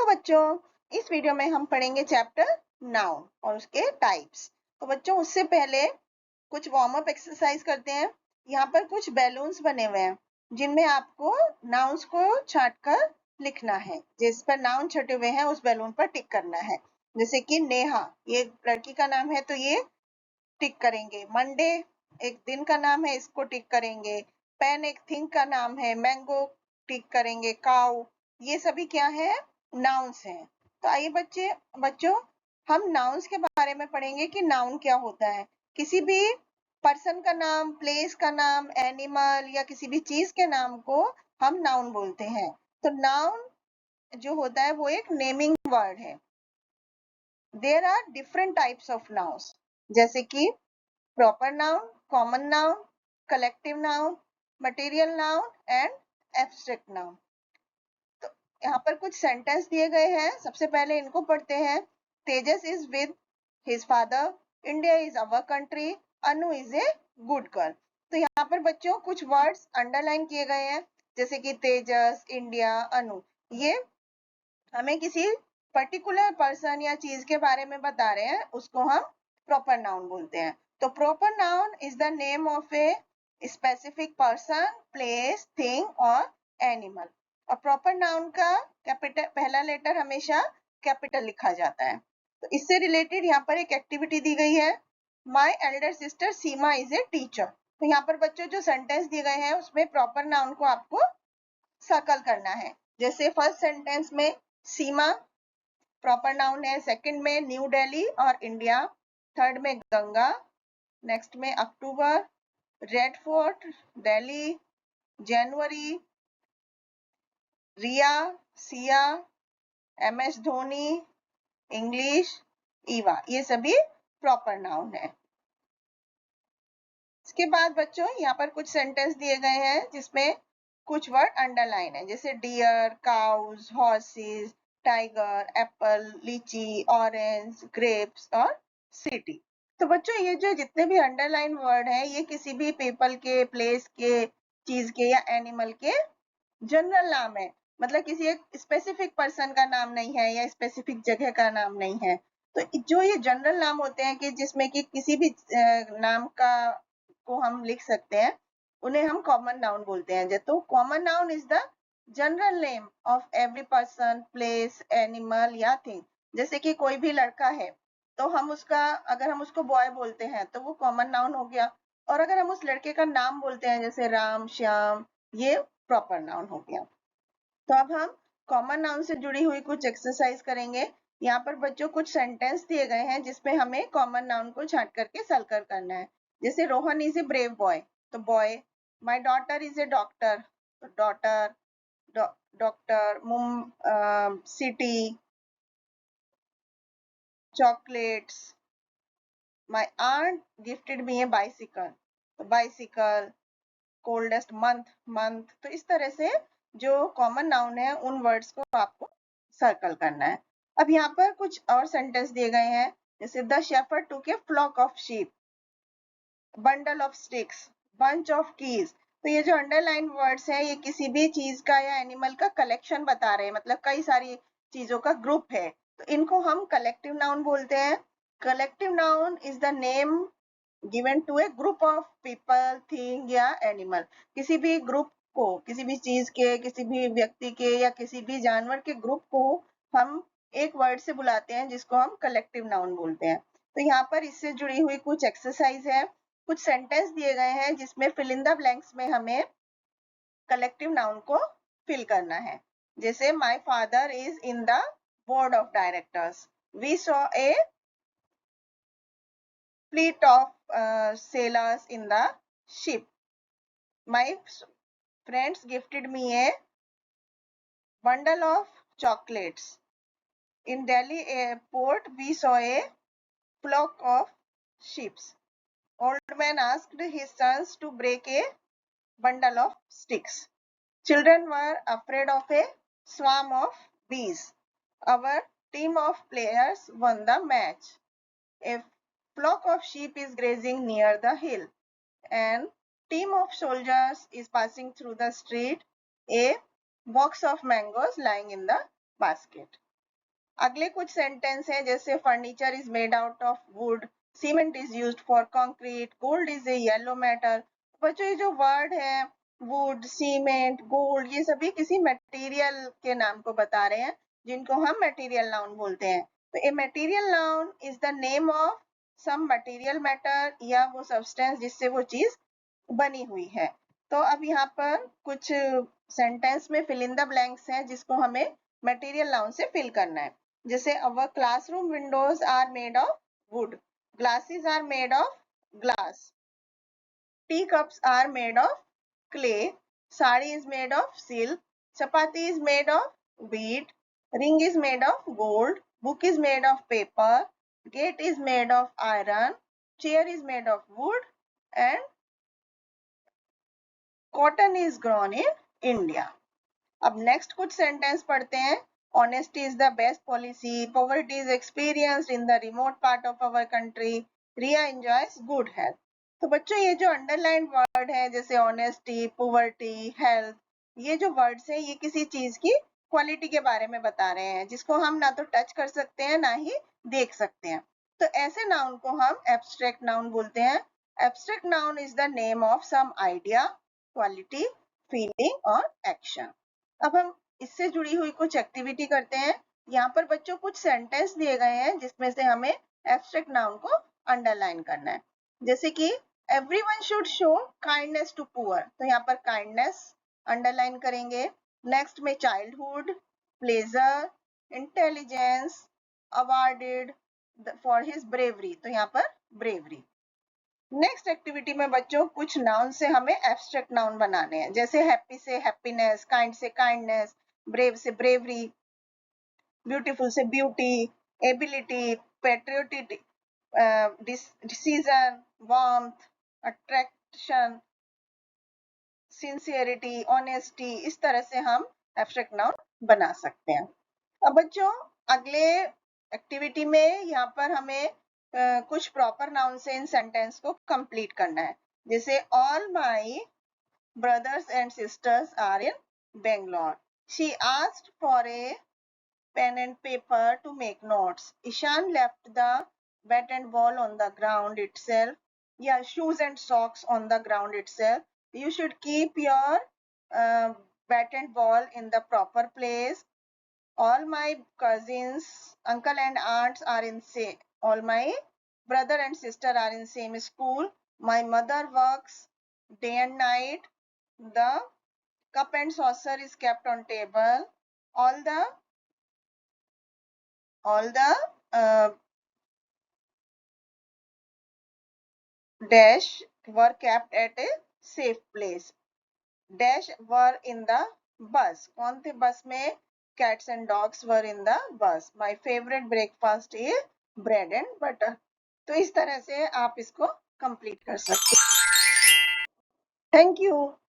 बच्चों, इस वीडियो में हम पढ़ेंगे चैप्टर नाउन और उसके टाइप्स। तो बच्चों, उससे पहले कुछ वार्म अप एक्सरसाइज करते हैं। यहाँ पर कुछ बैलून्स बने हुए हैं जिनमें आपको नाउन्स को छांटकर लिखना है। जिस पर नाउन छटे हुए हैं उस बैलून पर टिक करना है। जैसे कि नेहा, ये लड़की का नाम है तो ये टिक करेंगे। मंडे एक दिन का नाम है, इसको टिक करेंगे। पेन एक थिंग का नाम है। मैंगो टिक करेंगे। काउ, ये सभी क्या है? नाउन्स हैं। तो आइए बच्चों, हम नाउन्स के बारे में पढ़ेंगे कि नाउन क्या होता है। किसी भी पर्सन का नाम, प्लेस का नाम, एनिमल या किसी भी चीज के नाम को हम नाउन बोलते हैं। तो नाउन जो होता है वो एक नेमिंग वर्ड है। There are different types of nouns, जैसे कि proper noun, common noun, collective noun, material noun and abstract noun. तो यहाँ पर कुछ सेंटेंस दिए गए हैं। सबसे पहले इनको पढ़ते हैं। Tejas is with his father, India is our country, Anu is a good girl. तो यहाँ पर बच्चों कुछ वर्ड्स अंडरलाइन किए गए हैं, जैसे कि तेजस, इंडिया, अनु। ये हमें किसी पर्टिकुलर पर्सन या चीज के बारे में बता रहे हैं, उसको हम प्रॉपर नाउन बोलते हैं। तो proper noun is the name of a specific person, place, thing और एनिमल। और प्रॉपर नाउन का कैपिटल, पहला लेटर हमेशा कैपिटल लिखा जाता है। तो इससे रिलेटेड यहाँ पर एक एक्टिविटी दी गई है। My elder sister Seema is a teacher. तो यहाँ पर बच्चों जो सेंटेंस दिए गए हैं उसमें प्रॉपर नाउन को आपको सर्कल करना है। जैसे फर्स्ट सेंटेंस में सीमा प्रॉपर नाउन है, सेकंड में न्यू दिल्ली और इंडिया, थर्ड में गंगा, नेक्स्ट में अक्टूबर, रेड फोर्ट, दिल्ली, जनवरी, रिया, सिया, एमएस धोनी, इंग्लिश, ईवा, ये सभी प्रॉपर नाउन है। इसके बाद बच्चों यहाँ पर कुछ सेंटेंस दिए गए हैं जिसमें कुछ वर्ड अंडरलाइन है, जैसे deer, cows, horses, tiger, apple, लीची, ऑरेंज, ग्रेप्स और सिटी। तो बच्चों ये जो जितने भी अंडरलाइन वर्ड हैं ये किसी भी पीपल के, प्लेस के, चीज के या एनिमल के जनरल नाम है। मतलब किसी एक स्पेसिफिक पर्सन का नाम नहीं है या स्पेसिफिक जगह का नाम नहीं है। तो जो ये जनरल नाम होते हैं कि जिसमें कि किसी भी नाम का को हम लिख सकते हैं, उन्हें हम कॉमन नाउन बोलते हैं। तो common noun is the general name of every person, place, animal या थिंग। जैसे कि कोई भी लड़का है तो हम उसका, अगर हम उसको बॉय बोलते हैं तो वो कॉमन नाउन हो गया। और अगर हम उस लड़के का नाम बोलते हैं जैसे राम, श्याम, ये प्रॉपर नाउन हो गया। तो अब हम कॉमन नाउन से जुड़ी हुई कुछ एक्सरसाइज करेंगे। यहाँ पर बच्चों कुछ सेंटेंस दिए गए हैं जिसमें हमें कॉमन नाउन को छांट करके सर्कल करना है। जैसे Rohan is a brave boy, तो boy. My daughter is a doctor, तो daughter, doctor. City, chocolates. My aunt gifted me a bicycle, तो बाइसिकल। Coldest month, month. तो इस तरह से जो कॉमन नाउन है उन वर्ड्स को आपको सर्कल करना है। अब यहाँ पर कुछ और सेंटेंस दिए गए हैं, जैसे the shepherd took a flock of sheep, bundle of sticks, bunch of keys. तो ये जो अंडरलाइन वर्ड्स हैं ये किसी भी चीज का या एनिमल का कलेक्शन बता रहे हैं, मतलब कई सारी चीजों का ग्रुप है। तो इनको हम कलेक्टिव नाउन बोलते हैं। Collective noun is the name given to a group of people, thing या एनिमल। किसी भी ग्रुप को, किसी भी चीज के, किसी भी व्यक्ति के या किसी भी जानवर के ग्रुप को हम एक वर्ड से बुलाते हैं जिसको हम कलेक्टिव नाउन बोलते हैं। तो यहाँ पर इससे जुड़ी हुई कुछ एक्सरसाइज है। कुछ सेंटेंस दिए गए हैं जिसमें फिल इन द ब्लैंक्स में हमें कलेक्टिव नाउन को फिल करना है। जैसे my father is in the board of directors, we saw a fleet of sailors in the ship. My friends gifted me a bundle of chocolates. In Delhi airport, we saw a flock of ships. Old man asked his sons to break a bundle of sticks. Children were afraid of a swarm of bees. Our team of players won the match. A flock of sheep is grazing near the hill. An team of soldiers is passing through the street. A box of mangoes lying in the basket. अगले कुछ sentence है जैसे furniture is made out of would, cement is used for concrete, gold is a yellow metal. बच्चों ये जो word है would, cement, gold, ये सभी किसी मटेरियल के नाम को बता रहे हैं जिनको हम मटेरियल नाउन बोलते हैं। तो a material noun is the name of some material matter या वो सब्सटेंस जिससे वो चीज बनी हुई है। तो अब यहाँ पर कुछ सेंटेंस में फिल इन द ब्लैंक्स हैं जिसको हमें मटेरियल नाउन से फिल करना है। जैसे our classroom windows are made of wood, glasses are made of glass, tea cups are made of clay, sari is made of silk, chapati is made of wheat, ring is made of gold, book is made of paper, gate is made of iron, chair is made of wood, and cotton is grown in India. अब next कुछ sentence पढ़ते हैं। Honesty is the best policy. Poverty is experienced in the remote part of our country. Ria enjoys good health. तो बच्चों ये जो underline word है जैसे ऑनेस्टी, पोवर्टी, हेल्थ, ये जो वर्ड्स है ये किसी चीज की क्वालिटी के बारे में बता रहे हैं जिसको हम ना तो टच कर सकते हैं ना ही देख सकते हैं। तो ऐसे नाउन को हम एब्स्ट्रैक्ट नाउन बोलते हैं। Abstract noun is the name of some idea, quality, feeling और एक्शन। अब हम इससे जुड़ी हुई कुछ एक्टिविटी करते हैं। यहाँ पर बच्चों कुछ सेंटेंस दिए गए हैं जिसमें से हमें एब्स्ट्रैक्ट नाउन को अंडरलाइन करना है। जैसे कि everyone should show kindness to poor, तो यहाँ पर काइंडनेस अंडरलाइन करेंगे। नेक्स्ट में childhood, pleasure, intelligence, awarded for his bravery, तो यहाँ पर ब्रेवरी। नेक्स्ट एक्टिविटी में बच्चों कुछ नाउन से हमें एब्स्ट्रैक्ट नाउन बनाने हैं। जैसे हैप्पी से हैप्पीनेस, काइंड से काइंडनेस, ब्रेव से ब्रेवरी, ब्यूटीफुल से beauty, ability, patriotic, decision, warmth, attraction, sincerity, honesty, इस तरह से हम एब्स्ट्रैक्ट नाउन बना सकते हैं। अब बच्चों अगले एक्टिविटी में यहाँ पर हमें कुछ प्रॉपर नाउन से इन सेंटेंस को कंप्लीट करना है। जैसे all my brothers and sisters are in Bangalore. She asked for a pen and paper to make notes. Ishan left the bat and ball on the ground itself. Yeah, shoes and socks on the ground itself. You should keep your bat and ball in the proper place. All my cousins, uncle and aunts are in same. All my brother and sister are in same school. My mother works day and night. The cup and saucer is kept on table. All the dash were kept at a safe place. Dash were in the bus. कौन थे बस में? Cats and dogs were in the bus. My favorite breakfast is bread and butter. तो इस तरह से आप इसको कंप्लीट कर सकते हैं। Thank you.